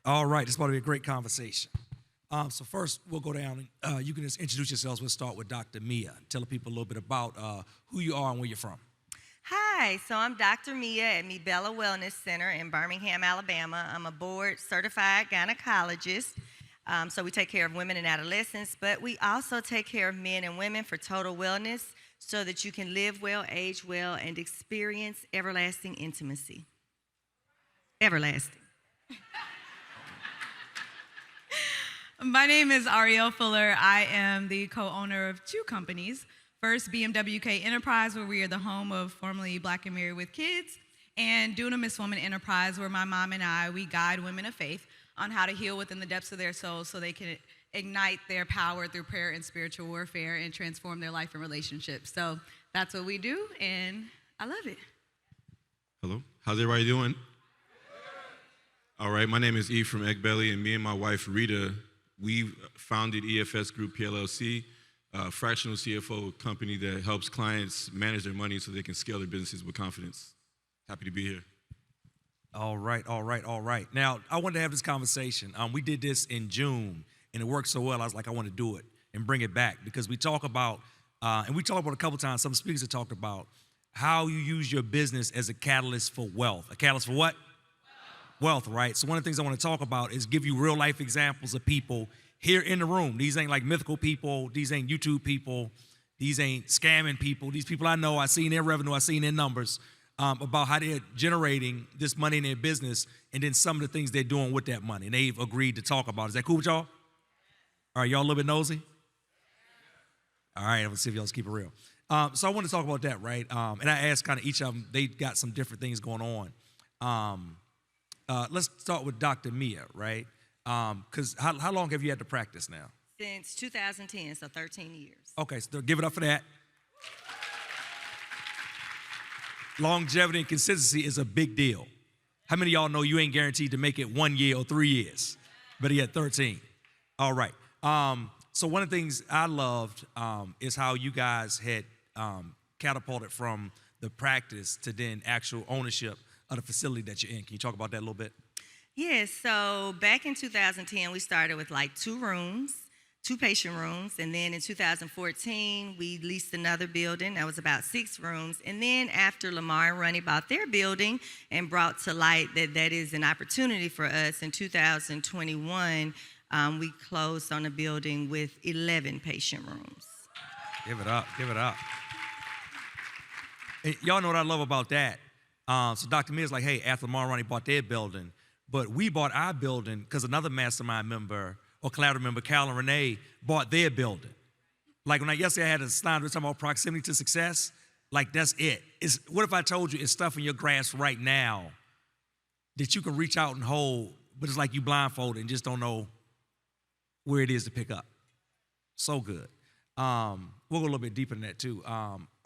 All right, this is about to be a great conversation. So first, we'll go down. You can just introduce yourselves. We'll start with Dr. Mia. Tell people a little bit about who you are and where you're from. Hi, so I'm Dr. Mia at Egbele Wellness Center in Birmingham, Alabama. I'm a board certified gynecologist. So we take care of women and adolescents, but we also take care of men and women for total wellness so that you can live well, age well, and experience everlasting intimacy. Everlasting. My name is Ariel Fuller. I am the co-owner of two companies. First, BMWK Enterprise, where we are the home of formerly Black and Married with Kids, and Dunamis Woman Enterprise, where my mom and we guide women of faith on how to heal within the depths of their souls so they can ignite their power through prayer and spiritual warfare and transform their life and relationships. So that's what we do, and I love it. Hello, how's everybody doing? All right, my name is Ephraim Egbele, and me and my wife, Rita, we founded EFS Group PLLC, a fractional CFO company that helps clients manage their money so they can scale their businesses with confidence. Happy to be here. All right. Now, I wanted to have this conversation. We did this in June, and it worked so well, I was like, I want to do it and bring it back because we talk about, and we talked about a couple times, some speakers have talked about how you use your business as a catalyst for wealth. A catalyst for what? Wealth, right? So one of the things I want to talk about is give you real life examples of people here in the room. These ain't like mythical people. These ain't YouTube people. These ain't scamming people. These people I know, I seen their revenue, I seen their numbers about how they're generating this money in their business and then some of the things they're doing with that money. And they've agreed to talk about it. Is that cool with y'all? All right, y'all a little bit nosy? All right, let's see if y'all just keep it real. So I want to talk about that, right? And I asked kind of each of them, they got some different things going on. Let's start with Dr. Mia, right? Because how long have you had to practice now? Since 2010, so 13 years. Okay, so give it up for that. Longevity and consistency is a big deal. How many of y'all know you ain't guaranteed to make it 1 year or 3 years? But yeah, 13. All right. So one of the things I loved is how you guys had catapulted from the practice to then actual ownership of the facility that you're in. Can you talk about that a little bit? Yes, so back in 2010, we started with like 2 rooms, 2 patient rooms, and then in 2014, we leased another building that was about 6 rooms, and then after Lamar and Ronnie bought their building and brought to light that is an opportunity for us, in 2021, we closed on a building with 11 patient rooms. Give it up. And y'all know what I love about that. So Dr. Mia's like, hey, after Lamar and Ronnie bought their building, but we bought our building because another mastermind member or collaborative member, Cal and Renee, bought their building. Like yesterday I had a slide, we were talking about proximity to success. Like that's it. What if I told you it's stuff in your grasp right now that you can reach out and hold, but it's like you blindfolded and just don't know where it is to pick up. So good. We'll go a little bit deeper than that too.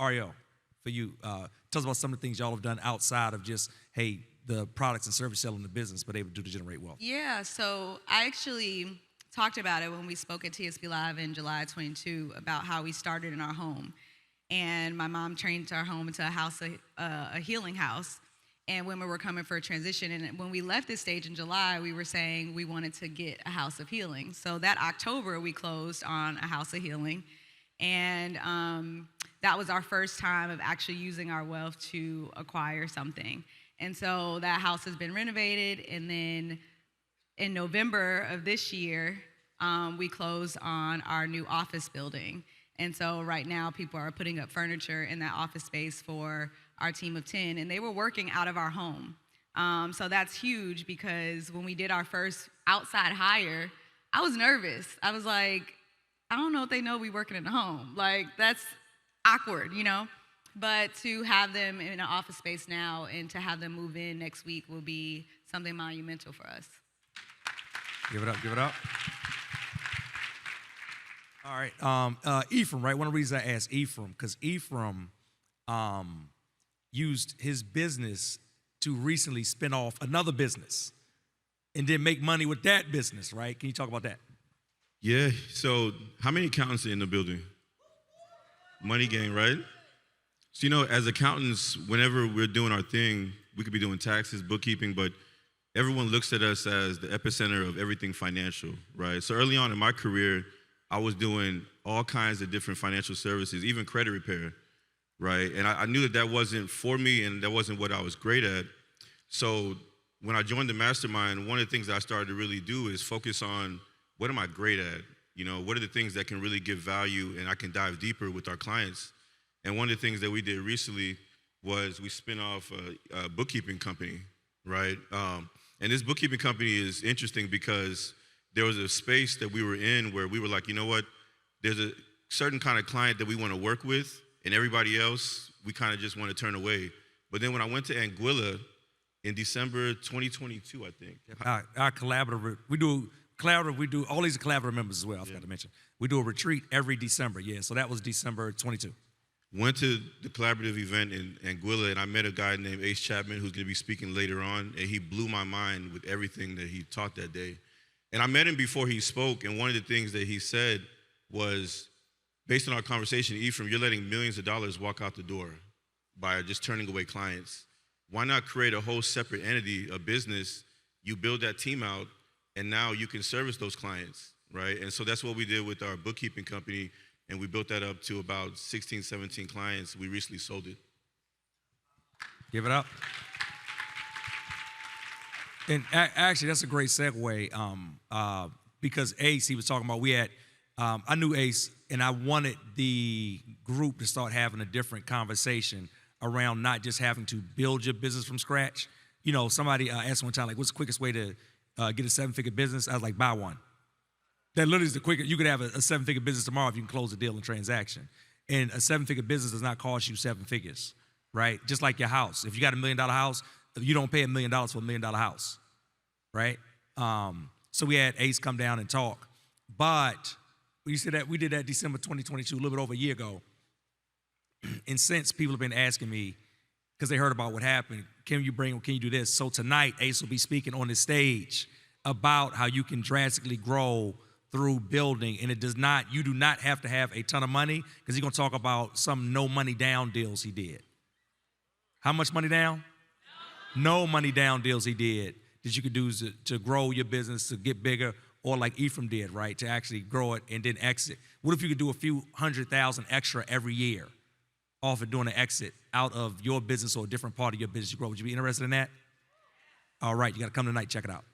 Ariel, for you, tell us about some of the things y'all have done outside of just, hey, the products and service selling the business, but able to do to generate wealth. Yeah, so I actually talked about it when we spoke at TSP Live in July 22 about how we started in our home. And my mom trained our home into a healing house. And women were coming for a transition. And when we left this stage in July, we were saying we wanted to get a house of healing. So that October, we closed on a house of healing. And that was our first time of actually using our wealth to acquire something. And so that house has been renovated. And then in November of this year, we closed on our new office building. And so right now, people are putting up furniture in that office space for our team of 10, and they were working out of our home. So that's huge because when we did our first outside hire, I was nervous. I was like, I don't know if they know we working in the home. Like, that's awkward, you know? But to have them in an office space now and to have them move in next week will be something monumental for us. Give it up. All right, Ephraim, right? One of the reasons I asked Ephraim, because Ephraim used his business to recently spin off another business and then make money with that business, right? Can you talk about that? Yeah, so how many accountants are in the building? Money gang, right? So, as accountants, whenever we're doing our thing, we could be doing taxes, bookkeeping, but everyone looks at us as the epicenter of everything financial, right? So early on in my career, I was doing all kinds of different financial services, even credit repair, right? And I knew that that wasn't for me and that wasn't what I was great at. So when I joined the mastermind, one of the things that I started to really do is focus on what am I great at? You know, what are the things that can really give value and I can dive deeper with our clients? And one of the things that we did recently was we spin off a bookkeeping company, right? And this bookkeeping company is interesting because there was a space that we were in where we were like, you know what? There's a certain kind of client that we want to work with, and everybody else we kind of just want to turn away. But then when I went to Anguilla in December 2022, I think. Our collaborative, we do all these collaborative members as well, I forgot to mention. We do a retreat every December, so that was December 22. Went to the collaborative event in Anguilla, and I met a guy named Ace Chapman who's going to be speaking later on, and he blew my mind with everything that he taught that day. And I met him before he spoke, and one of the things that he said was, based on our conversation, Ephraim, you're letting millions of dollars walk out the door by just turning away clients. Why not create a whole separate entity, a business, you build that team out, and now you can service those clients, right? And so that's what we did with our bookkeeping company, and we built that up to about 16, 17 clients. We recently sold it. Give it up. And actually, that's a great segue because Ace, he was talking about, I knew Ace, and I wanted the group to start having a different conversation around not just having to build your business from scratch. You know, somebody asked one time, like, what's the quickest way to get a seven-figure business? I was like, buy one. That literally is the quickest. You could have a seven-figure business tomorrow if you can close a deal and transaction. And a seven-figure business does not cost you seven figures, right? Just like your house. If you got $1 million house, you don't pay $1 million for $1 million house, right? So we had Ace come down and talk. But we said that we did that December 2022, a little bit over a year ago. And since people have been asking me, because they heard about what happened, can you do this? So tonight, Ace will be speaking on the stage about how you can drastically grow through building. And you do not have to have a ton of money, because he's going to talk about some no money down deals he did. How much money down? No money down deals he did that you could do to grow your business, to get bigger, or like Ephraim did, right, to actually grow it and then exit. What if you could do a few $100,000 extra every year off of doing an exit out of your business or a different part of your business you grow? Would you be interested in that? All right, you got to come tonight, check it out.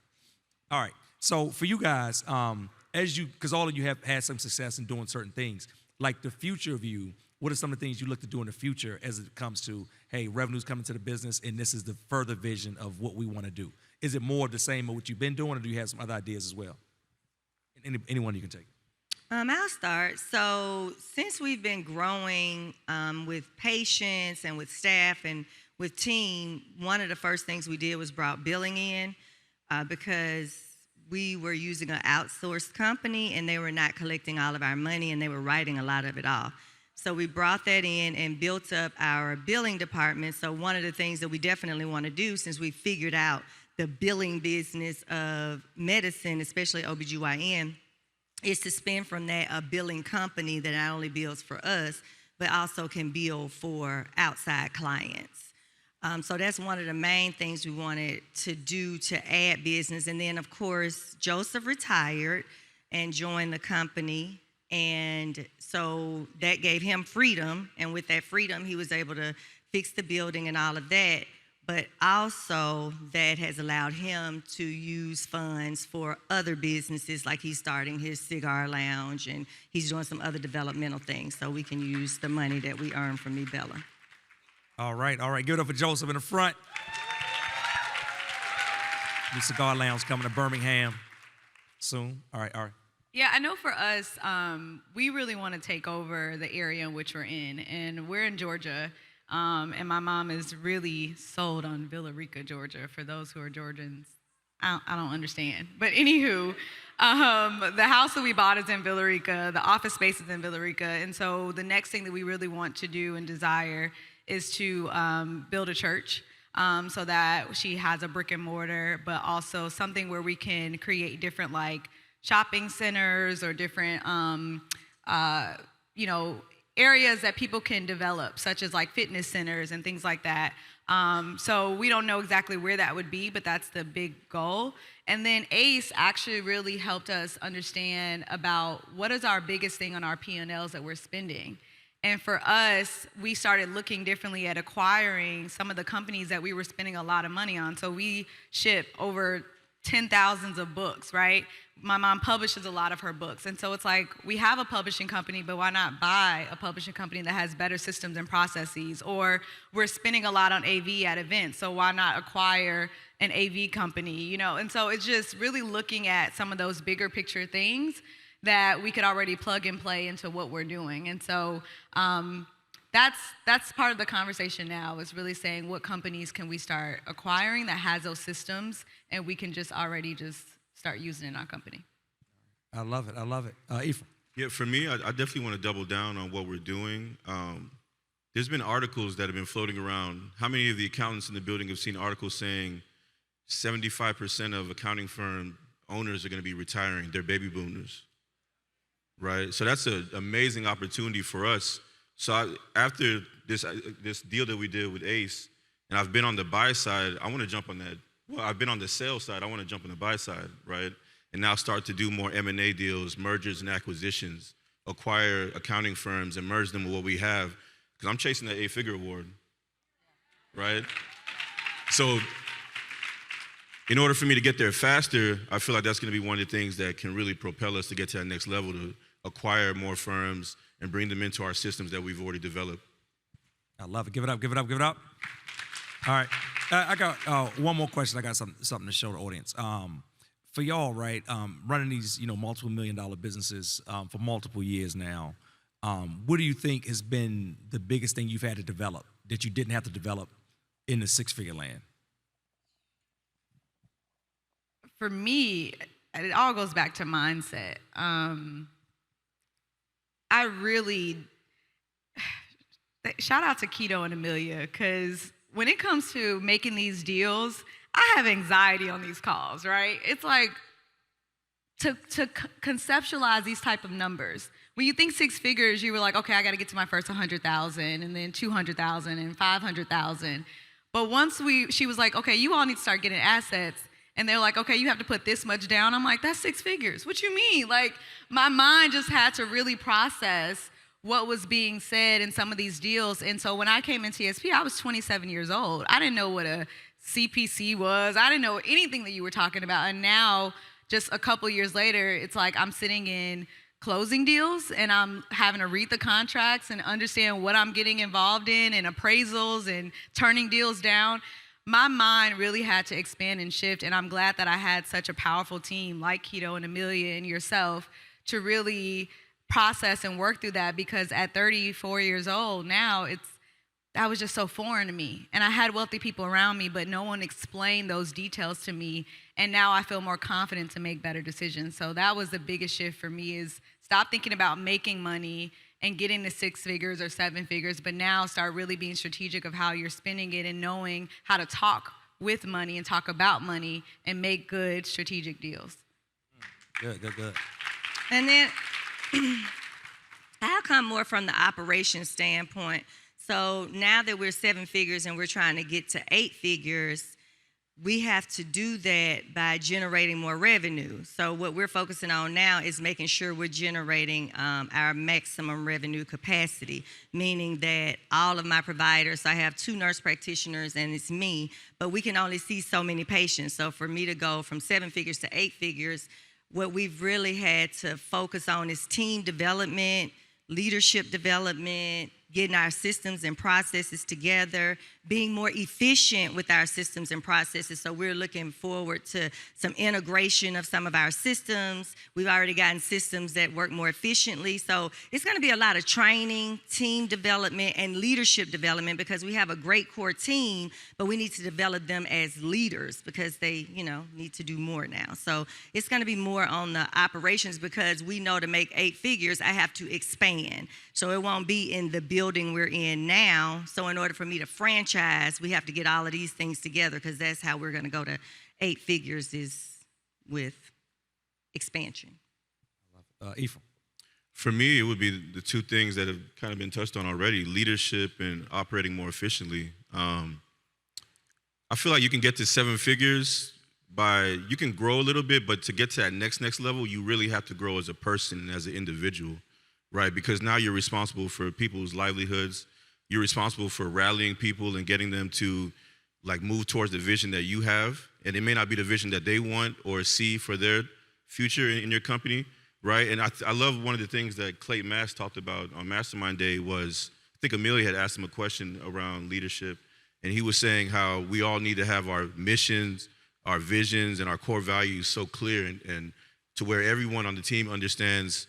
All right, so for you guys, because all of you have had some success in doing certain things, like the future of you, what are some of the things you look to do in the future as it comes to, hey, revenue's coming to the business, and this is the further vision of what we want to do? Is it more of the same of what you've been doing, or do you have some other ideas as well? Anyone you can take. I'll start. So since we've been growing with patients and with staff and with team, one of the first things we did was brought billing in because we were using an outsourced company and they were not collecting all of our money and they were writing a lot of it off. So we brought that in and built up our billing department. So one of the things that we definitely want to do, since we figured out the billing business of medicine, especially OBGYN, is to spin from that a billing company that not only bills for us, but also can bill for outside clients. So that's one of the main things we wanted to do to add business. And then, of course, Joseph retired and joined the company. And so that gave him freedom. And with that freedom, he was able to fix the building and all of that. But also that has allowed him to use funds for other businesses, like he's starting his cigar lounge and he's doing some other developmental things, so we can use the money that we earn from Egbele. All right. Give it up for Joseph in the front. New cigar lounge coming to Birmingham soon. All right. Yeah, I know for us, we really want to take over the area in which we're in, and we're in Georgia. And my mom is really sold on Villa Rica, Georgia. For those who are Georgians, I don't understand. But anywho, the house that we bought is in Villa Rica. The office space is in Villa Rica. And so the next thing that we really want to do and desire is to build a church so that she has a brick and mortar, but also something where we can create different like shopping centers or different, areas that people can develop, such as like fitness centers and things like that, So we don't know exactly where that would be, but that's the big goal. And then ACE actually really helped us understand about what is our biggest thing on our P&Ls that we're spending. And for us, we started looking differently at acquiring some of the companies that we were spending a lot of money on. So we ship over 10,000s of books, right? My mom publishes a lot of her books. And so it's like, we have a publishing company, but why not buy a publishing company that has better systems and processes? Or we're spending a lot on AV at events, so why not acquire an AV company, you know? And so it's just really looking at some of those bigger picture things that we could already plug and play into what we're doing. And so that's part of the conversation now, is really saying what companies can we start acquiring that has those systems and we can just already just start using in our company. I love it. I love it. Ephraim. Yeah, for me, I definitely want to double down on what we're doing. There's been articles that have been floating around. How many of the accountants in the building have seen articles saying 75% of accounting firm owners are going to be retiring? They're baby boomers, right? So that's an amazing opportunity for us. So after this deal that we did with ACE, and I've been on the buy side, I want to jump on that. Well, I've been on the sales side, I want to jump on the buy side, right? And now start to do more M&A deals, mergers and acquisitions, acquire accounting firms and merge them with what we have, because I'm chasing that 8-figure award, right? So in order for me to get there faster, I feel like that's going to be one of the things that can really propel us to get to that next level, to acquire more firms and bring them into our systems that we've already developed. I love it. Give it up, give it up, give it up. All right. I got one more question. I got something to show the audience. For y'all, right, running these, multiple $1 million businesses for multiple years now, what do you think has been the biggest thing you've had to develop that you didn't have to develop in the six-figure land? For me, it all goes back to mindset. I really, shout out to Keto and Amelia, because when it comes to making these deals, I have anxiety on these calls, right? It's like, to conceptualize these type of numbers. When you think six figures, you were like, okay, I got to get to my first 100,000 and then 200,000 and 500,000. But once she was like, okay, you all need to start getting assets. And they're like, okay, you have to put this much down. I'm like, that's 6 figures. What you mean? Like, my mind just had to really process what was being said in some of these deals. And so when I came in TSP, I was 27 years old. I didn't know what a CPC was. I didn't know anything that you were talking about. And now, just a couple years later, it's like I'm sitting in closing deals and I'm having to read the contracts and understand what I'm getting involved in and appraisals and turning deals down. My mind really had to expand and shift, and I'm glad that I had such a powerful team like Keto and Amelia and yourself to really process and work through that, because at 34 years old now, that was just so foreign to me. And I had wealthy people around me, but no one explained those details to me, and now I feel more confident to make better decisions. So that was the biggest shift for me, is stop thinking about making money and getting to 6 figures or 7 figures, but now start really being strategic of how you're spending it and knowing how to talk with money and talk about money and make good strategic deals. Good. And then I'll come more from the operations standpoint. So now that we're 7 figures and we're trying to get to 8 figures, we have to do that by generating more revenue. So what we're focusing on now is making sure we're generating our maximum revenue capacity, meaning that all of my providers, I have 2 nurse practitioners and it's me, but we can only see so many patients. So for me to go from 7 figures to 8 figures, what we've really had to focus on is team development, leadership development, getting our systems and processes together, being more efficient with our systems and processes. So we're looking forward to some integration of some of our systems. We've already gotten systems that work more efficiently. So it's going to be a lot of training, team development, and leadership development, because we have a great core team, but we need to develop them as leaders because they, need to do more now. So it's going to be more on the operations, because we know to make 8 figures, I have to expand. So it won't be in the building we're in now. So in order for me to franchise, we have to get all of these things together, because that's how we're going to go to 8 figures, is with expansion. Ephraim. For me, it would be the 2 things that have kind of been touched on already: leadership and operating more efficiently. I feel like you can get to 7 figures you can grow a little bit, but to get to that next level, you really have to grow as a person and as an individual, right? Because now you're responsible for people's livelihoods. You're responsible for rallying people and getting them to like move towards the vision that you have. And it may not be the vision that they want or see for their future in your company, right? And I love one of the things that Clayton Mass talked about on Mastermind Day was, I think Amelia had asked him a question around leadership. And he was saying how we all need to have our missions, our visions, and our core values so clear and to where everyone on the team understands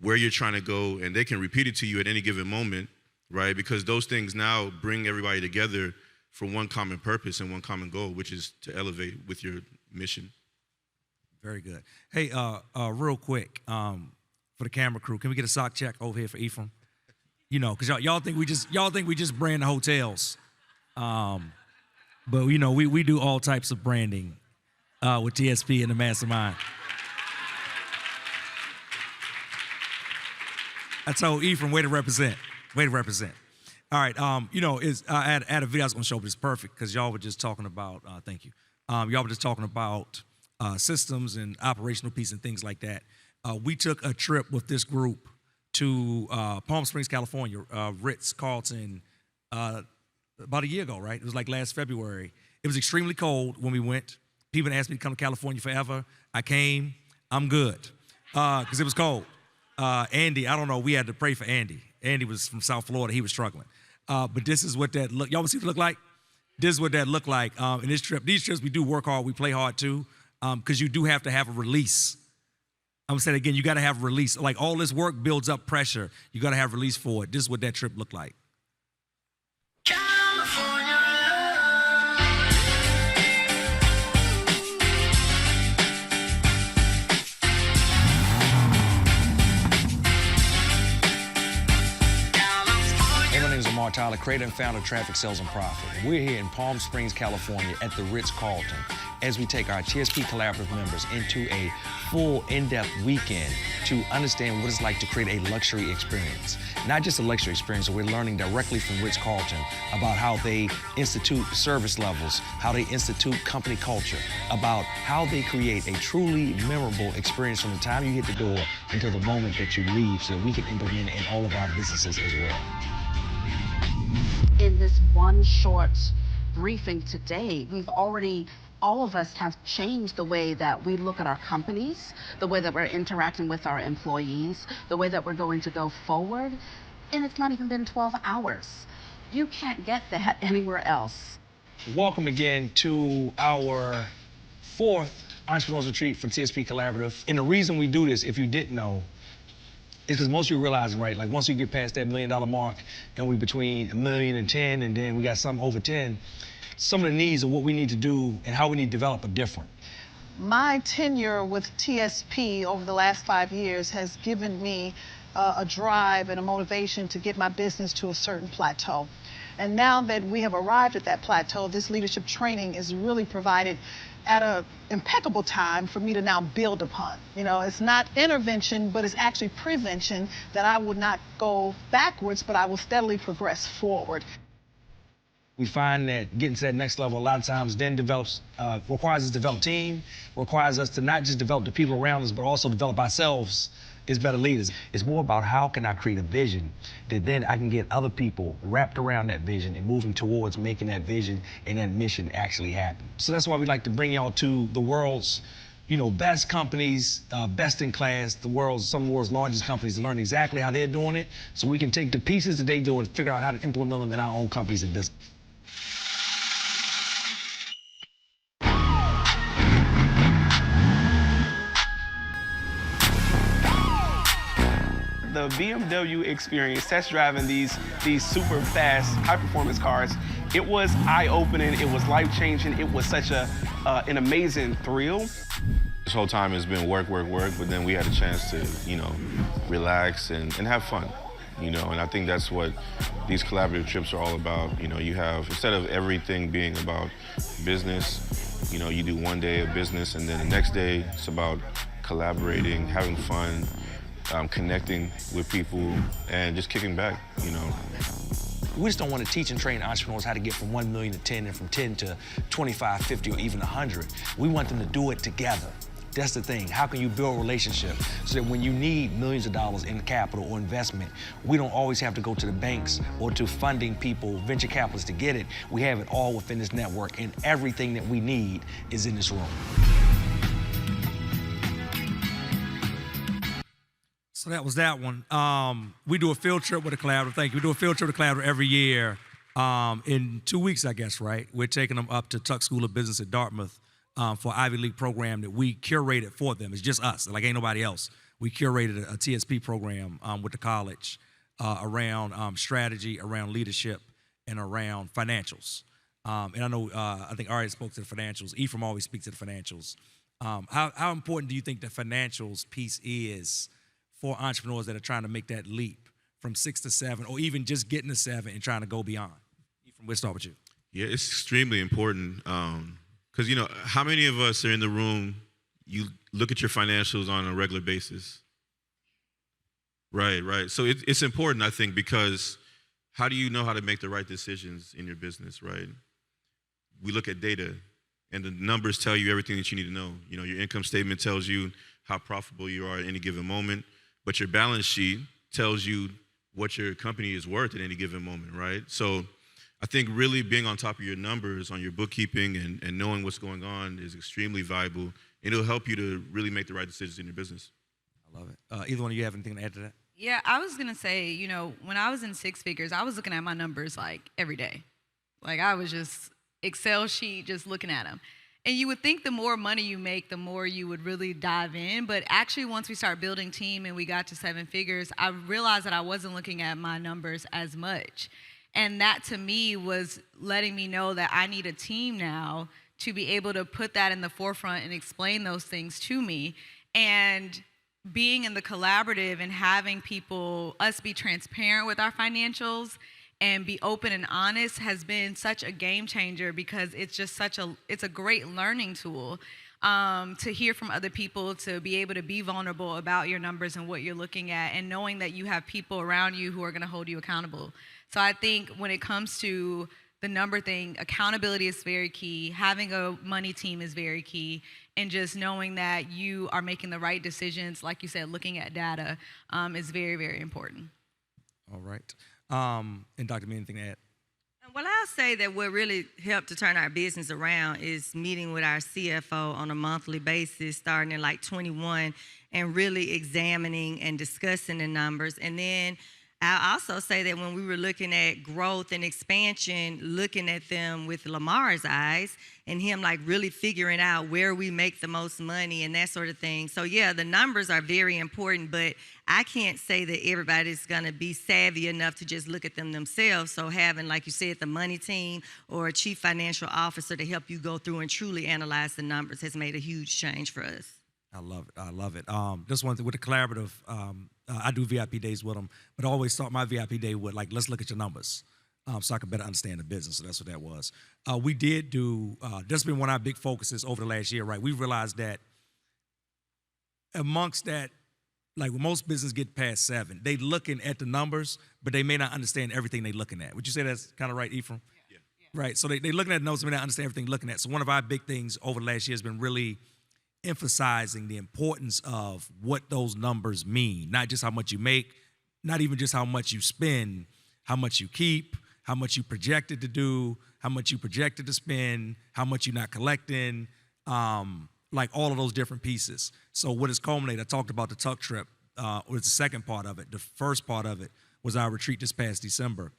where you're trying to go and they can repeat it to you at any given moment, right? Because those things now bring everybody together for one common purpose and one common goal, which is to elevate with your mission. Very good. Hey, real quick, for the camera crew, can we get a sock check over here for Ephraim? You know, because y'all think we just brand the hotels. But you know, we do all types of branding with TSP and the Mastermind. I told Ephraim, way to represent. Way to represent. All right, you know, I had a video I was gonna show, but it's perfect because y'all were just talking about, thank you. Y'all were just talking about systems and operational piece and things like that. We took a trip with this group to Palm Springs, California, Ritz-Carlton, about a year ago, right? It was like last February. It was extremely cold when we went. People asked me to come to California forever. I came. I'm good because it was cold. Andy, I don't know. We had to pray for Andy. Andy was from South Florida. He was struggling. But this is what that look. Y'all want to see what it look like? This is what that looked like. In this trip, these trips we do work hard. We play hard too, because you do have to have a release. I'm gonna say it again. You got to have a release. Like all this work builds up pressure. You got to have release for it. This is what that trip looked like. Tyler, creator and founder of Traffic Sales and Profit. We're here in Palm Springs, California at the Ritz-Carlton as we take our TSP Collaborative members into a full in-depth weekend to understand what it's like to create a luxury experience. Not just a luxury experience, but we're learning directly from Ritz-Carlton about how they institute service levels, how they institute company culture, about how they create a truly memorable experience from the time you hit the door until the moment that you leave so that we can implement it in all of our businesses as well. In this one short briefing today, all of us have changed the way that we look at our companies, the way that we're interacting with our employees, the way that we're going to go forward. And it's not even been 12 hours. You can't get that anywhere else. Welcome again to our 4th Entrepreneurs Retreat from TSP Collaborative. And the reason we do this, if you didn't know, is because most of you are realizing, right, like once you get past that $1 million mark and we between $1 million and 10 and then we got some over 10, some of the needs of what we need to do and how we need to develop are different. My tenure with TSP over the last 5 years has given me a drive and a motivation to get my business to a certain plateau. And now that we have arrived at that plateau, this leadership training is really provided at an impeccable time for me to now build upon. You know, it's not intervention, but it's actually prevention, that I will not go backwards, but I will steadily progress forward. We find that getting to that next level a lot of times then requires us to develop team, requires us to not just develop the people around us, but also develop ourselves as better leaders. It's more about how can I create a vision that then I can get other people wrapped around that vision and moving towards making that vision and that mission actually happen. So that's why we like to bring y'all to the world's, best companies, best in class, some of the world's largest companies, to learn exactly how they're doing it, so we can take the pieces that they do and figure out how to implement them in our own companies and business. The BMW experience, test driving these super fast, high-performance cars, it was eye-opening, it was life-changing, it was such an amazing thrill. This whole time has been work, but then we had a chance to, relax and have fun, and I think that's what these collaborative trips are all about. You have, instead of everything being about business, you do one day of business and then the next day it's about collaborating, having fun, connecting with people and just kicking back, We just don't want to teach and train entrepreneurs how to get from 1 million to 10 and from 10 to 25, 50, or even 100. We want them to do it together. That's the thing. How can you build a relationship so that when you need millions of dollars in capital or investment, we don't always have to go to the banks or to funding people, venture capitalists to get it. We have it all within this network, and everything that we need is in this room. So that was that one. We do a field trip with a collaborative. Thank you. We do a field trip with a collaborative every year. In 2 weeks, I guess, right? We're taking them up to Tuck School of Business at Dartmouth for Ivy League program that we curated for them. It's just us, like ain't nobody else. We curated a TSP program with the college around strategy, around leadership, and around financials. And I know, I think Ariel spoke to the financials. Ephraim always speaks to the financials. How important do you think the financials piece is for entrepreneurs that are trying to make that leap from 6 to 7, or even just getting to 7 and trying to go beyond? Ephraim, we'll start with you. Yeah, it's extremely important. Because, you know, how many of us are in the room, you look at your financials on a regular basis? Right. So it's important, I think, because how do you know how to make the right decisions in your business, right? We look at data, and the numbers tell you everything that you need to know. You know, your income statement tells you how profitable you are at any given moment, but your balance sheet tells you what your company is worth at any given moment, right? So I think really being on top of your numbers, on your bookkeeping, and knowing what's going on is extremely valuable, and it'll help you to really make the right decisions in your business. I love it. Either one of you have anything to add to that? Yeah, I was going to say, you know, when I was in six figures, I was looking at my numbers like every day. Like I was just Excel sheet, just looking at them. And you would think the more money you make, the more you would really dive in. But actually, once we start building team and we got to 7 figures, I realized that I wasn't looking at my numbers as much. And that to me was letting me know that I need a team now to be able to put that in the forefront and explain those things to me. And being in the collaborative and having people, us be transparent with our financials and be open and honest has been such a game changer, because it's just it's a great learning tool to hear from other people, to be able to be vulnerable about your numbers and what you're looking at, and knowing that you have people around you who are going to hold you accountable. So I think when it comes to the number thing, accountability is very key. Having a money team is very key. And just knowing that you are making the right decisions, like you said, looking at data is very, very important. All right. And Dr. Mee, anything to add? Well, I'll say that what really helped to turn our business around is meeting with our CFO on a monthly basis, starting in like 21, and really examining and discussing the numbers. And then I'll also say that when we were looking at growth and expansion, looking at them with Lamar's eyes, and him like really figuring out where we make the most money and that sort of thing. So yeah, the numbers are very important, but I can't say that everybody's gonna be savvy enough to just look at them themselves. So having, like you said, the money team or a chief financial officer to help you go through and truly analyze the numbers has made a huge change for us. I love it. I love it. Just one thing with the collaborative, I do VIP days with them, but I always start my VIP day with like, let's look at your numbers, so I can better understand the business. So that's what that was. We did do, that's been one of our big focuses over the last year, right? We realized that amongst that, like when most businesses get past 7, they looking at the numbers, but they may not understand everything they looking at. Would you say that's kind of right, Ephraim? Yeah. Right. So they looking at the numbers, but they may not understand everything looking at. So one of our big things over the last year has been really emphasizing the importance of what those numbers mean, not just how much you make, not even just how much you spend, how much you keep, how much you projected to do, how much you projected to spend, how much you're not collecting, like all of those different pieces. So what is culminated, I talked about the Tuck trip, was the second part of it. The first part of it was our retreat this past December.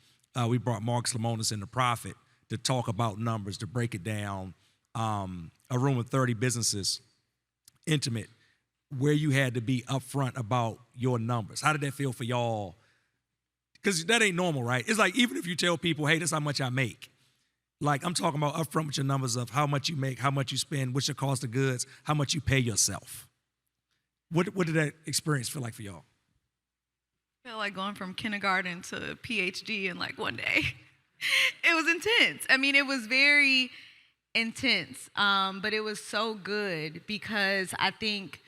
We brought Mark Slamonis and the Prophet to talk about numbers, to break it down. A room with 30 businesses, intimate, where you had to be upfront about your numbers. How did that feel for y'all? Because that ain't normal, right? It's like, even if you tell people, hey, this is how much I make. Like, I'm talking about upfront with your numbers of how much you make, how much you spend, what's your cost of goods, how much you pay yourself. What did that experience feel like for y'all? I feel like going from kindergarten to PhD in like one day. It was intense. I mean, it was very intense, but it was so good, because I think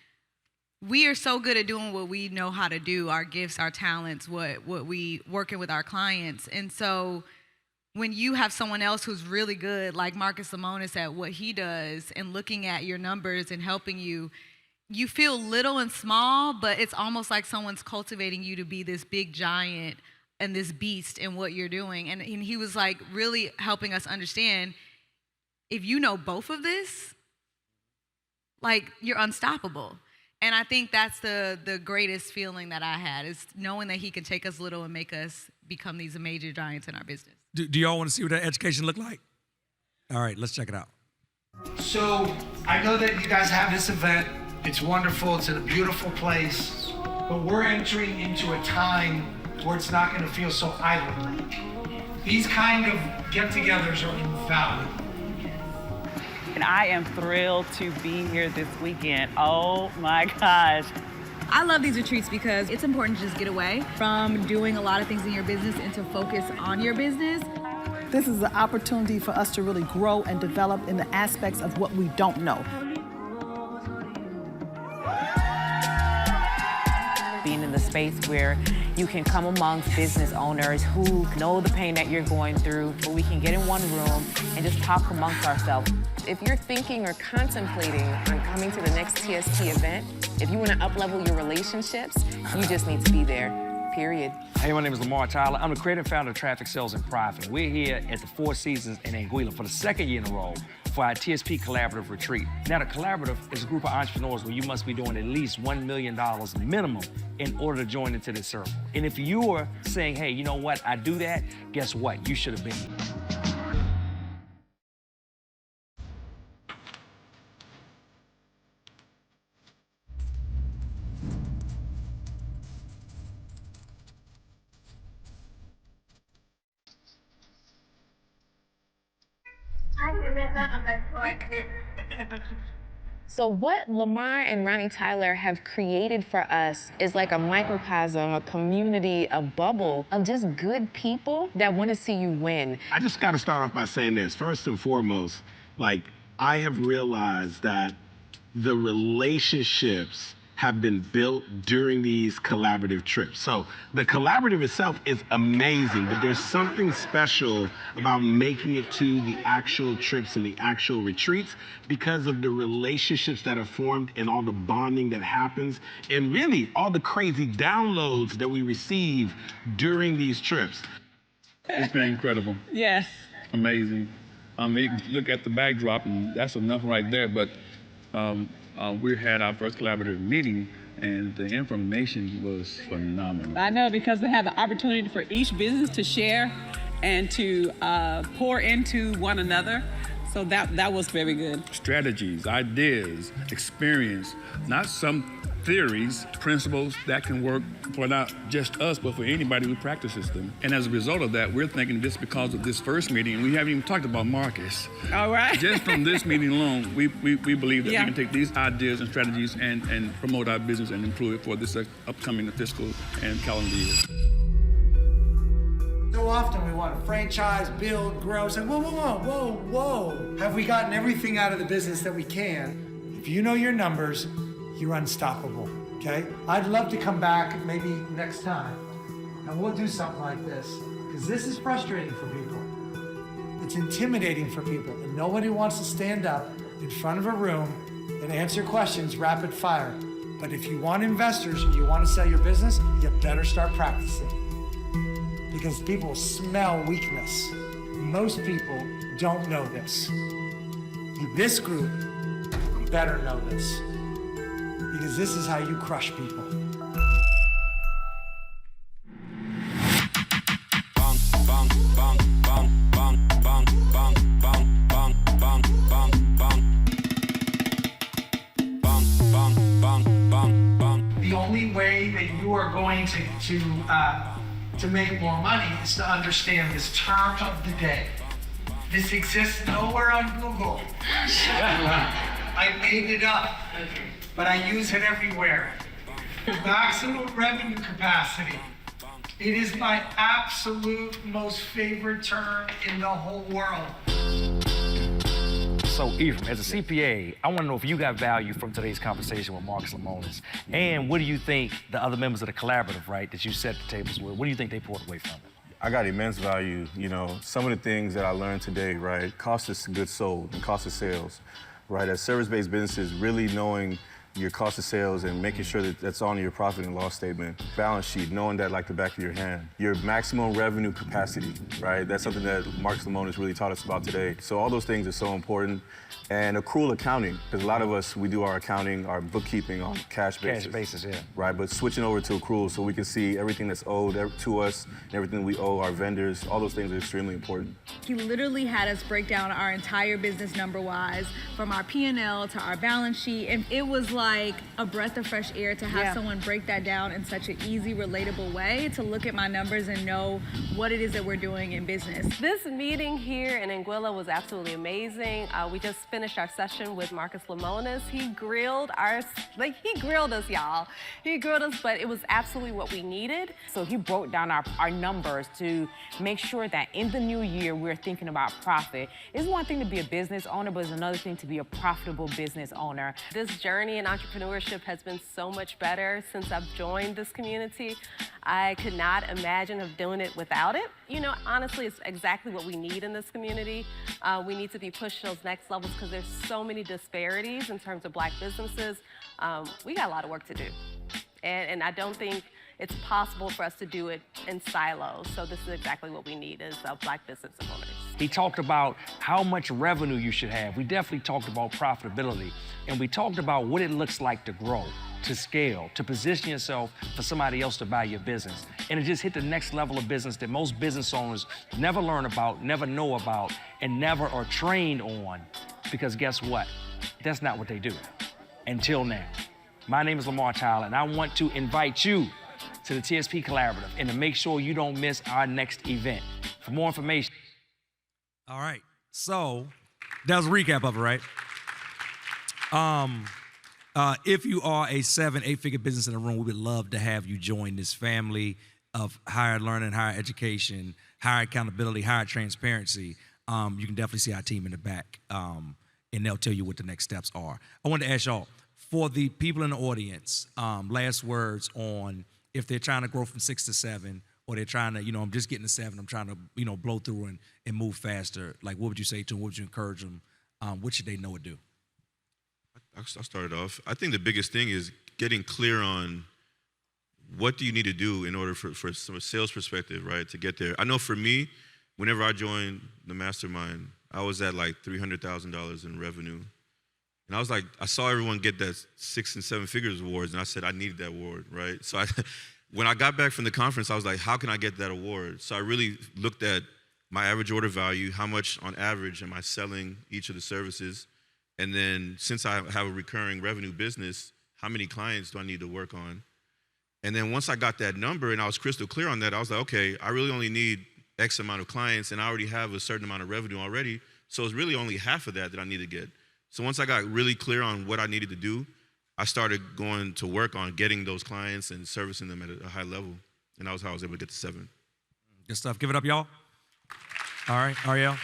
we are so good at doing what we know how to do, our gifts, our talents, what we working with our clients. And so when you have someone else who's really good, like Marcus Lemonis at what he does, and looking at your numbers and helping you, you feel little and small, but it's almost like someone's cultivating you to be this big giant and this beast in what you're doing. And he was like really helping us understand, if you know both of this, like, you're unstoppable. And I think that's the greatest feeling that I had, is knowing that he can take us little and make us become these major giants in our business. Do y'all want to see what that education looked like? All right, let's check it out. So I know that you guys have this event. It's wonderful. It's in a beautiful place. But we're entering into a time where it's not going to feel so idle. These kind of get-togethers are invaluable. And I am thrilled to be here this weekend. Oh my gosh. I love these retreats because it's important to just get away from doing a lot of things in your business and to focus on your business. This is an opportunity for us to really grow and develop in the aspects of what we don't know. Being in the space where you can come amongst business owners who know the pain that you're going through, where we can get in one room and just talk amongst ourselves. If you're thinking or contemplating on coming to the next TSP event, if you want to up-level your relationships, you just need to be there, period. Hey, my name is Lamar Tyler. I'm the creator and founder of Traffic Sales and Profit. We're here at the Four Seasons in Anguilla for the second year in a row for our TSP Collaborative Retreat. Now, the Collaborative is a group of entrepreneurs where you must be doing at least $1 million minimum in order to join into this circle. And if you're saying, hey, you know what, I do that, guess what? You should have been here. So what Lamar and Ronnie Tyler have created for us is like a microcosm, a community, a bubble of just good people that want to see you win. I just got to start off by saying this. First and foremost, like, I have realized that the relationships have been built during these collaborative trips. So the collaborative itself is amazing, but there's something special about making it to the actual trips and the actual retreats because of the relationships that are formed and all the bonding that happens, and really all the crazy downloads that we receive during these trips. It's been incredible. Yes. Amazing. You can look at the backdrop and that's enough right there, but we had our first collaborative meeting and the information was phenomenal. I know, because they have the opportunity for each business to share and to pour into one another. So that was very good. Strategies, ideas, experience, not some theories, principles that can work for not just us, but for anybody who practices them. And as a result of that, we're thinking just because of this first meeting, and we haven't even talked about Marcus. All right. Just from this meeting alone, we believe that we can take these ideas and strategies and promote our business and improve it for this upcoming fiscal and calendar year. So often we want to franchise, build, grow. Say, whoa, whoa, whoa, whoa, whoa. Have we gotten everything out of the business that we can? If you know your numbers, you're unstoppable, okay? I'd love to come back maybe next time, and we'll do something like this, because this is frustrating for people. It's intimidating for people, and nobody wants to stand up in front of a room and answer questions rapid fire. But if you want investors and you want to sell your business, you better start practicing. Because people smell weakness. Most people don't know this. This group better know this. Because this is how you crush people. The only way that you are going to make more money is to understand this term of the day. This exists nowhere on Google. I made it up, but I use it everywhere. Maximum revenue capacity. It is my absolute most favorite term in the whole world. So, Ephraim, as a CPA, I want to know if you got value from today's conversation with Marcus Lemonis. And what do you think the other members of the collaborative, right, that you set the tables with, what do you think they pulled away from it? I got immense value. You know, some of the things that I learned today, right, cost of goods sold and cost of sales, right? As service-based businesses, really knowing your cost of sales and making sure that that's on your profit and loss statement. Balance sheet, knowing that like the back of your hand. Your maximum revenue capacity, right? That's something that Marcus Lemonis really taught us about today. So all those things are so important. And accrual accounting, because a lot of us, we do our accounting, our bookkeeping on cash basis. Cash basis, yeah. Right, but switching over to accrual so we can see everything that's owed to us and everything we owe our vendors, all those things are extremely important. He literally had us break down our entire business number-wise, from our P&L to our balance sheet, and it was like a breath of fresh air to have someone break that down in such an easy, relatable way, to look at my numbers and know what it is that we're doing in business. This meeting here in Anguilla was absolutely amazing. We just finished our session with Marcus Lemonis. He grilled us, y'all. He grilled us, but it was absolutely what we needed. So he broke down our numbers to make sure that in the new year, we're thinking about profit. It's one thing to be a business owner, but it's another thing to be a profitable business owner. This journey in entrepreneurship has been so much better since I've joined this community. I could not imagine of doing it without it. You know, honestly, it's exactly what we need in this community. We need to be pushing those next levels because there's so many disparities in terms of Black businesses. We got a lot of work to do. And I don't think it's possible for us to do it in silos. So this is exactly what we need as Black business owners. He talked about how much revenue you should have. We definitely talked about profitability. And we talked about what it looks like to grow, to scale, to position yourself for somebody else to buy your business. And it just hit the next level of business that most business owners never learn about, never know about, and never are trained on. Because guess what? That's not what they do until now. My name is Lamar Tyler, and I want to invite you to the TSP Collaborative and to make sure you don't miss our next event. For more information. All right, so that was a recap of it, right? If you are a 7-8-figure business in the room, we would love to have you join this family of higher learning, higher education, higher accountability, higher transparency. You can definitely see our team in the back, and they'll tell you what the next steps are. I wanted to ask y'all, for the people in the audience, last words on if they're trying to grow from 6 to 7, or they're trying to, I'm just getting to 7, I'm trying to, blow through and move faster. Like, what would you say to them? What would you encourage them? What should they know or do? I'll start it off. I think the biggest thing is getting clear on what do you need to do in order from a sales perspective, right, to get there. I know for me, whenever I joined the mastermind, I was at like $300,000 in revenue. And I was like, I saw everyone get that 6 and 7 figures awards, and I said I needed that award, right? So when I got back from the conference, I was like, how can I get that award? So I really looked at my average order value, how much on average am I selling each of the services? And then since I have a recurring revenue business, how many clients do I need to work on? And then once I got that number and I was crystal clear on that, I was like, okay, I really only need X amount of clients, and I already have a certain amount of revenue already, so it's really only half of that I need to get. So once I got really clear on what I needed to do, I started going to work on getting those clients and servicing them at a high level. And that was how I was able to get to 7. Good stuff. Give it up, y'all. All right, Ariel.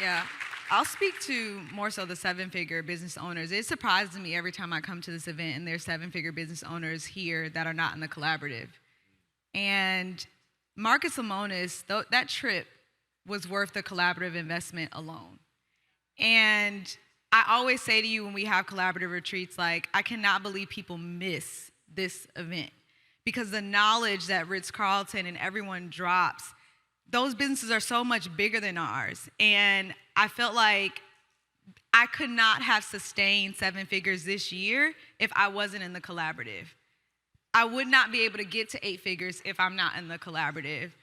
Yeah, I'll speak to more so the 7-figure business owners. It surprises me every time I come to this event and there's 7-figure business owners here that are not in the collaborative. And Marcus Lemonis, that trip was worth the collaborative investment alone. And I always say to you when we have collaborative retreats, like, I cannot believe people miss this event, because the knowledge that Ritz-Carlton and everyone drops, those businesses are so much bigger than ours. And I felt like I could not have sustained 7 figures this year if I wasn't in the collaborative. I would not be able to get to 8 figures if I'm not in the collaborative.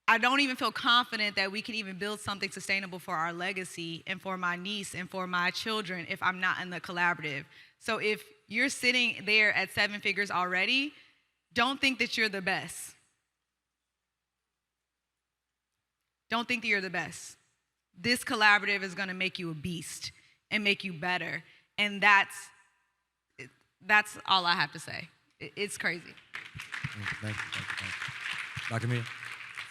I don't even feel confident that we can even build something sustainable for our legacy and for my niece and for my children if I'm not in the collaborative. So if you're sitting there at 7 figures already, don't think that you're the best. Don't think that you're the best. This collaborative is going to make you a beast and make you better. And that's all I have to say. It's crazy. Thank you. Dr. Mia?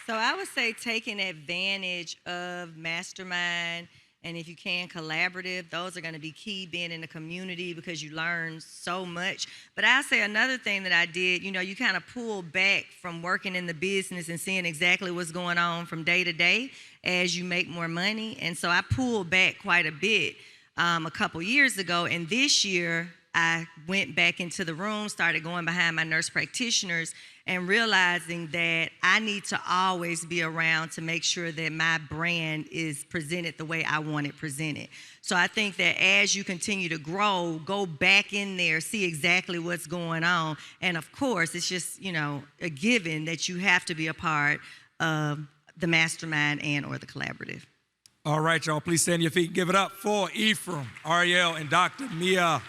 So I would say taking advantage of Mastermind and if you can, collaborative. Those are going to be key, being in the community, because you learn so much. But I say another thing that I did, you kind of pull back from working in the business and seeing exactly what's going on from day to day as you make more money. And so I pulled back quite a bit a couple years ago. And this year, I went back into the room, started going behind my nurse practitioners, and realizing that I need to always be around to make sure that my brand is presented the way I want it presented. So I think that as you continue to grow, go back in there, see exactly what's going on. And of course, it's just, a given that you have to be a part of the mastermind or the collaborative. All right, y'all, please stand on your feet. Give it up for Ephraim, Ariel, and Dr. Mia.